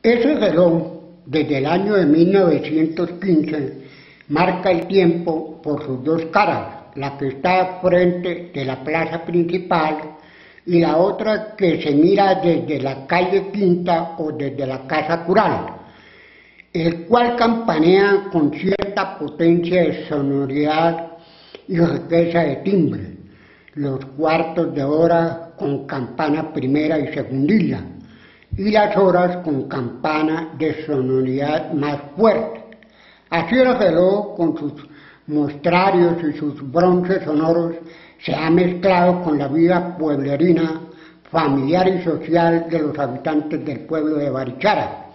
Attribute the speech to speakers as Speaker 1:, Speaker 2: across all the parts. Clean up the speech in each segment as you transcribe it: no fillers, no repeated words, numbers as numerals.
Speaker 1: Ese reloj, desde el año de 1915, marca el tiempo por sus dos caras, la que está frente de la plaza principal y la otra que se mira desde la calle Quinta o desde la casa cural, el cual campanea con cierta potencia de sonoridad y riqueza de timbre, los cuartos de hora con campana primera y segundilla, y las horas con campana de sonoridad más fuerte. Así el reloj, con sus mostrarios y sus bronces sonoros, se ha mezclado con la vida pueblerina, familiar y social de los habitantes del pueblo de Barichara,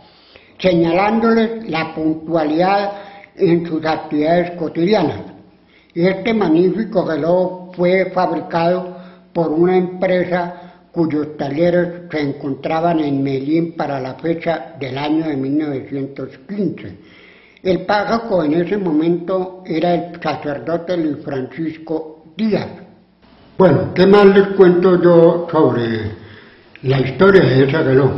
Speaker 1: señalándoles la puntualidad en sus actividades cotidianas. Este magnífico reloj fue fabricado por una empresa cuyos talleres se encontraban en Medellín para la fecha del año de 1915. El párroco en ese momento era el sacerdote Luis Francisco Díaz. Bueno, ¿qué más les cuento yo sobre la historia de ese reloj?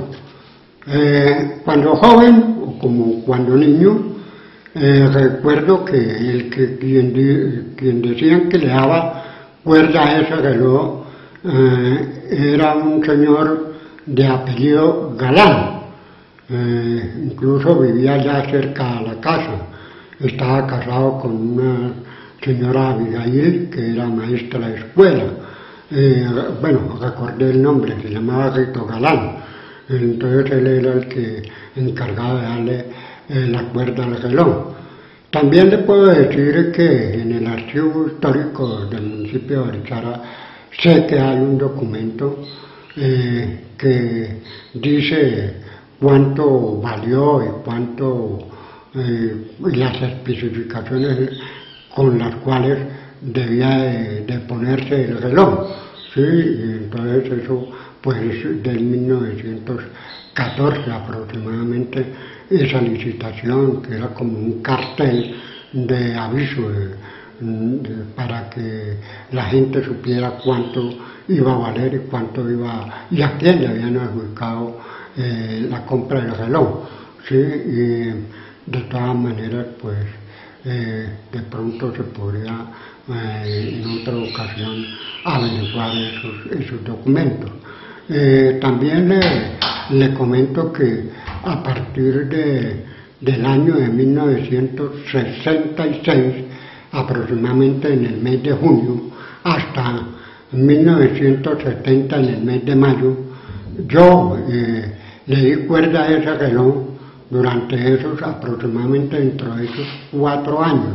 Speaker 1: Cuando joven, o como cuando niño, recuerdo que quien decían que le daba cuerda a ese reloj era un señor de apellido Galán. Incluso vivía ya cerca de la casa. Estaba casado con una señora Abigail, que era maestra de escuela. Bueno, recordé el nombre, se llamaba Rito Galán. Entonces él era el que encargaba de darle la cuerda al reloj. También le puedo decir que en el archivo histórico del municipio de Barichara sé que hay un documento que dice cuánto valió y cuánto y las especificaciones con las cuales debía de ponerse el reloj, ¿sí? Y entonces eso pues del 1914 aproximadamente, esa licitación que era como un cartel de aviso para que la gente supiera cuánto iba a valer y cuánto iba y a quién le habían adjudicado la compra del reloj, ¿sí? Y de todas maneras pues de pronto se podría en otra ocasión averiguar esos documentos. También le comento que a partir del año de 1966, aproximadamente en el mes de junio, hasta 1970 en el mes de mayo, yo le di cuerda a ese reloj durante esos, aproximadamente dentro de esos 4 años.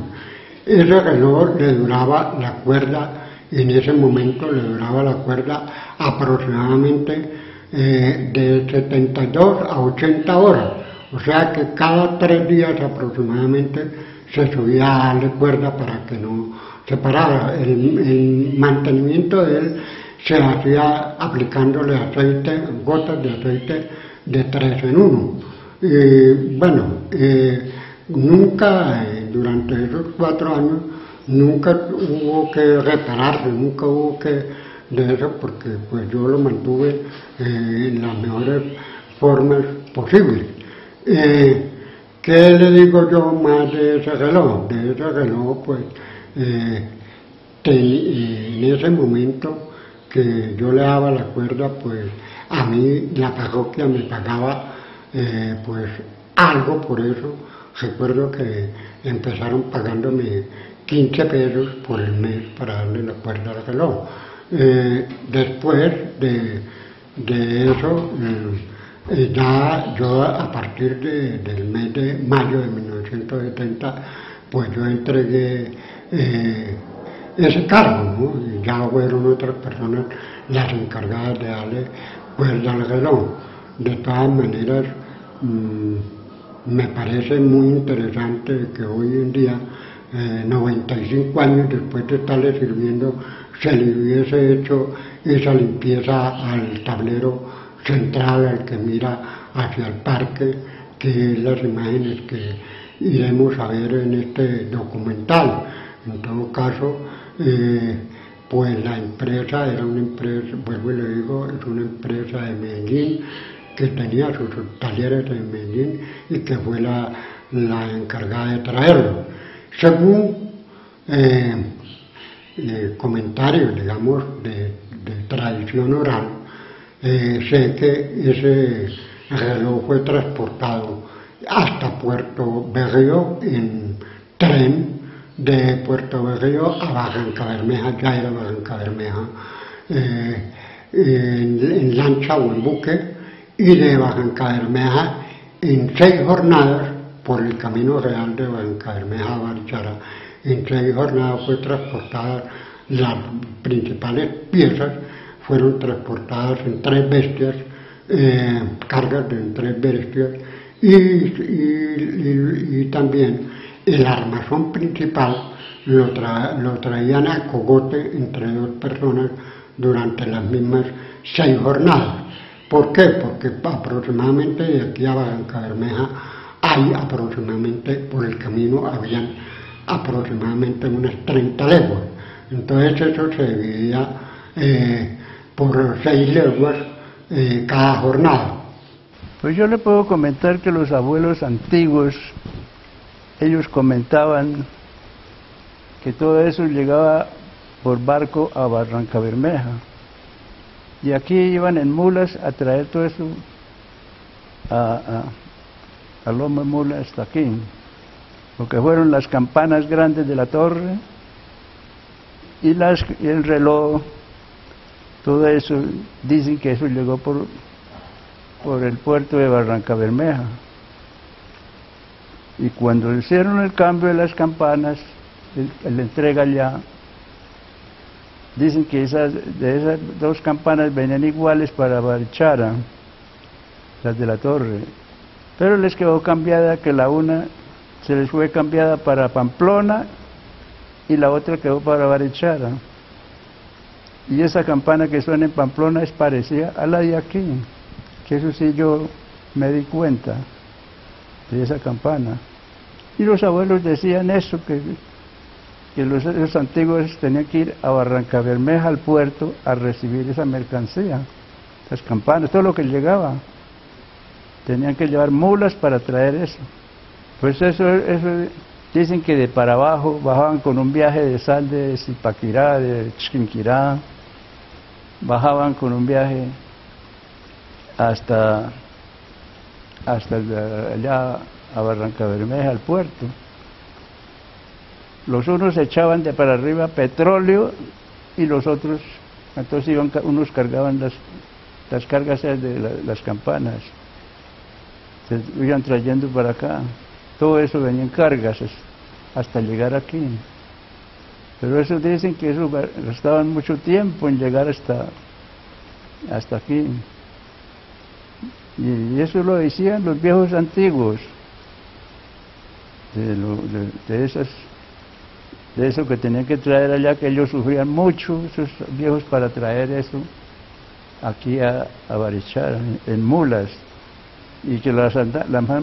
Speaker 1: Ese reloj le duraba la cuerda, en ese momento le duraba la cuerda aproximadamente de 72 a 80 horas, o sea que cada 3 días aproximadamente se subía a darle cuerda para que no se parara. El mantenimiento de él se hacía aplicándole aceite, gotas de aceite de 3 en 1. Bueno, nunca, durante esos 4 años, nunca hubo que repararse, nunca hubo que de eso, porque pues yo lo mantuve en las mejores formas posibles. ¿Qué le digo yo más de ese reloj? De ese reloj, pues, en ese momento que yo le daba la cuerda, pues, a mí la parroquia me pagaba, pues, algo por eso. Recuerdo que empezaron pagándome 15 pesos por el mes para darle la cuerda al reloj. Después de eso, ya yo a partir del mes de mayo de 1970, pues yo entregué ese cargo, ¿no? Y ya fueron otras personas las encargadas de darle cuerda al reloj. De todas maneras, me parece muy interesante que hoy en día, 95 años después de estarle sirviendo, se le hubiese hecho esa limpieza al tablero central, al que mira hacia el parque, que es las imágenes que iremos a ver en este documental. En todo caso, pues la empresa era una empresa, vuelvo y le digo, es una empresa de Medellín, que tenía sus talleres en Medellín y que fue la encargada de traerlo. Según comentarios, digamos, de tradición oral, sé que ese reloj fue transportado hasta Puerto Berrío en tren, de Puerto Berrío a Barranca Bermeja, ya era Barranca Bermeja, en lancha o en buque, y de Barranca Bermeja en 6 jornadas por el camino real de Barranca Bermeja a Barichara. En 6 jornadas fue transportada, las principales piezas fueron transportadas en 3 bestias, cargas en 3 bestias, y también el armazón principal lo traían a cogote entre 2 personas durante las mismas 6 jornadas. ¿Por qué? Porque aproximadamente de aquí a Barranca Bermeja hay aproximadamente, por el camino habían aproximadamente unas 30 leguas. Entonces eso se dividía por 6 leguas cada jornada.
Speaker 2: Pues yo le puedo comentar que los abuelos antiguos, ellos comentaban que todo eso llegaba por barco a Barranca Bermeja. Y aquí iban en mulas a traer todo eso a lomo de mula hasta aquí. Lo que fueron las campanas grandes de la torre y el reloj, todo eso, dicen que eso llegó por el puerto de Barranca Bermeja. Y cuando hicieron el cambio de las campanas, la entrega ya, dicen que de esas 2 campanas venían iguales para Barichara, las de la torre, pero les quedó cambiada, que la una se les fue cambiada para Pamplona y la otra quedó para Barichara. Y esa campana que suena en Pamplona es parecida a la de aquí, que eso sí yo me di cuenta de esa campana. Y los abuelos decían eso, que los antiguos tenían que ir a Barranca Bermeja, al puerto, a recibir esa mercancía, las campanas, todo lo que llegaba. Tenían que llevar mulas para traer eso. Pues eso dicen que de para abajo bajaban con un viaje de sal de Zipaquirá, de Chiquinquirá, bajaban con un viaje hasta allá a Barranca Bermeja, al puerto. Los unos echaban de para arriba petróleo y los otros, entonces unos cargaban las cargas de las campanas, se iban trayendo para acá. Todo eso venía en cargas hasta llegar aquí. Pero eso dicen que eso gastaban mucho tiempo en llegar hasta aquí. Y eso lo decían los viejos antiguos, de eso que tenían que traer allá, que ellos sufrían mucho, esos viejos, para traer eso aquí a Barichara, en mulas. Y que las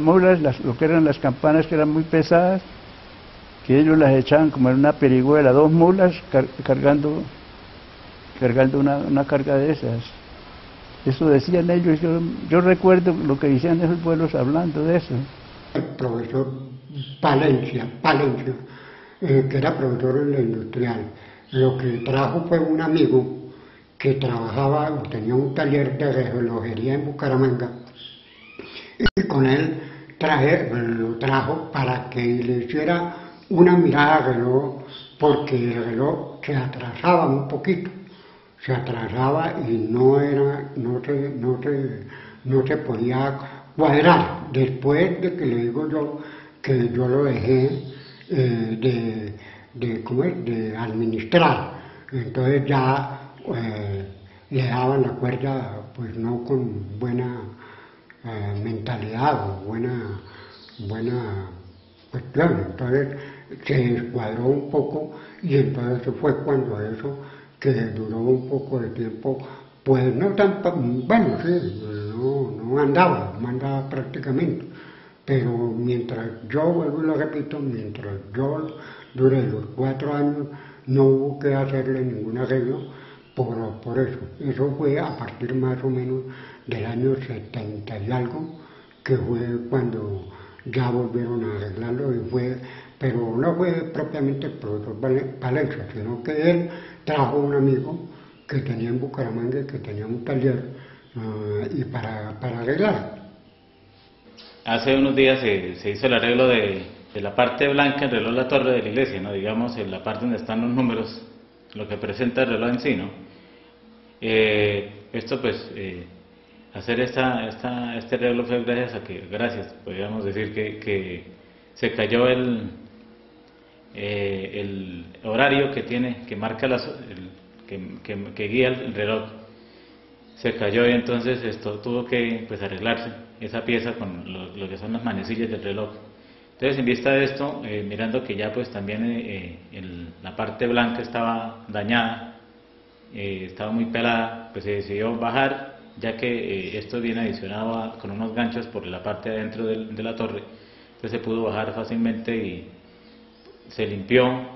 Speaker 2: mulas, lo que eran las campanas, que eran muy pesadas, que ellos las echaban como en una perigüela, 2 mulas cargando una carga de esas. Eso decían ellos. Yo recuerdo lo que decían esos pueblos hablando de eso.
Speaker 1: El profesor Palencia, que era profesor en la industrial, lo que trajo fue un amigo que trabajaba o tenía un taller de relojería en Bucaramanga, y con él lo trajo para que le hiciera una mirada al reloj, porque el reloj se atrasaba un poquito, se atrasaba y no se podía cuadrar. Después de que le digo yo que yo lo dejé de administrar, entonces ya le daban la cuerda, pues no con buena mentalidad o buena cuestión. Entonces se descuadró un poco, y entonces fue cuando eso, que duró un poco de tiempo, pues no tan, bueno, sí, no andaba prácticamente, pero mientras yo, vuelvo y lo repito, mientras yo duré los 4 años, no hubo que hacerle ningún arreglo por eso. Eso fue a partir más o menos del año 70 y algo, que fue cuando ya volvieron a arreglarlo, pero no fue propiamente el profesor Valencia, sino que él trajo un amigo que tenía en Bucaramanga, que tenía un taller, y para arreglarlo.
Speaker 3: Hace unos días se hizo el arreglo de la parte blanca del reloj de la torre de la iglesia, ¿no? Digamos, en la parte donde están los números, lo que presenta el reloj en sí, ¿no? Esto pues, hacer este arreglo fue gracias, podríamos decir que se cayó el horario que marca que guía el reloj, se cayó y entonces esto tuvo que pues arreglarse, esa pieza con lo que son las manecillas del reloj. Entonces, en vista de esto, mirando que ya pues también la parte blanca estaba dañada, estaba muy pelada, pues se decidió bajar, ya que esto viene adicionado con unos ganchos por la parte de adentro de la torre. Entonces se pudo bajar fácilmente y se limpió,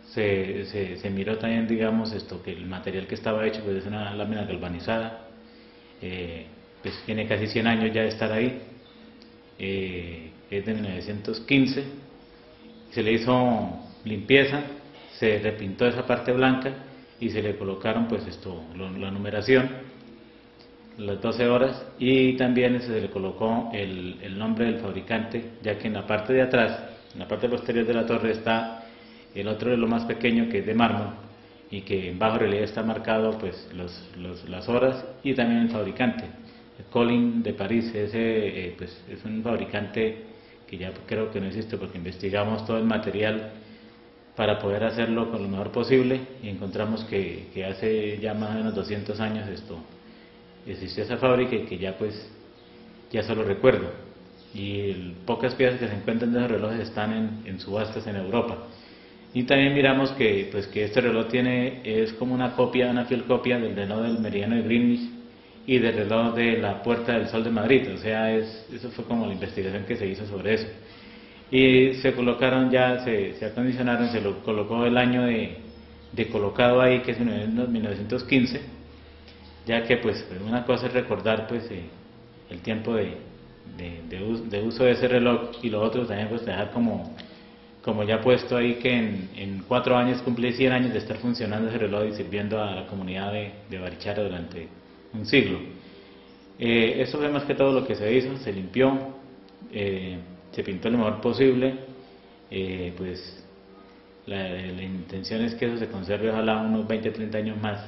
Speaker 3: se miró también, digamos, que el material que estaba hecho pues es una lámina galvanizada, pues tiene casi 100 años ya de estar ahí, es de 1915, se le hizo limpieza, se repintó esa parte blanca y se le colocaron pues la numeración, las 12 horas, y también se le colocó el nombre del fabricante, ya que en la parte de atrás, en la parte posterior de la torre, está el otro reloj más pequeño, que es de mármol y que en bajo relieve está marcado pues las horas, y también el fabricante, el Collin de París. Ese pues es un fabricante que ya creo que no existe, porque investigamos todo el material para poder hacerlo con lo mejor posible y encontramos que hace ya más o menos 200 años existió esa fábrica, y que ya pues ya solo recuerdo, y pocas piezas que se encuentran de esos relojes están en subastas en Europa. Y también miramos que este reloj es como una fiel copia del reloj del meridiano de Greenwich y del reloj de la Puerta del Sol de Madrid. O sea, eso fue como la investigación que se hizo sobre eso. Y se colocaron se acondicionaron, se lo colocó el año de colocado ahí, que es 1915, ya que pues una cosa es recordar pues el tiempo de uso de ese reloj, y lo otro también pues dejar como ya puesto ahí que en 4 años cumple 100 años de estar funcionando ese reloj y sirviendo a la comunidad de Barichara durante un siglo. Eso fue más que todo lo que se hizo, se limpió, se pintó lo mejor posible, pues la intención es que eso se conserve ojalá unos 20-30 años más.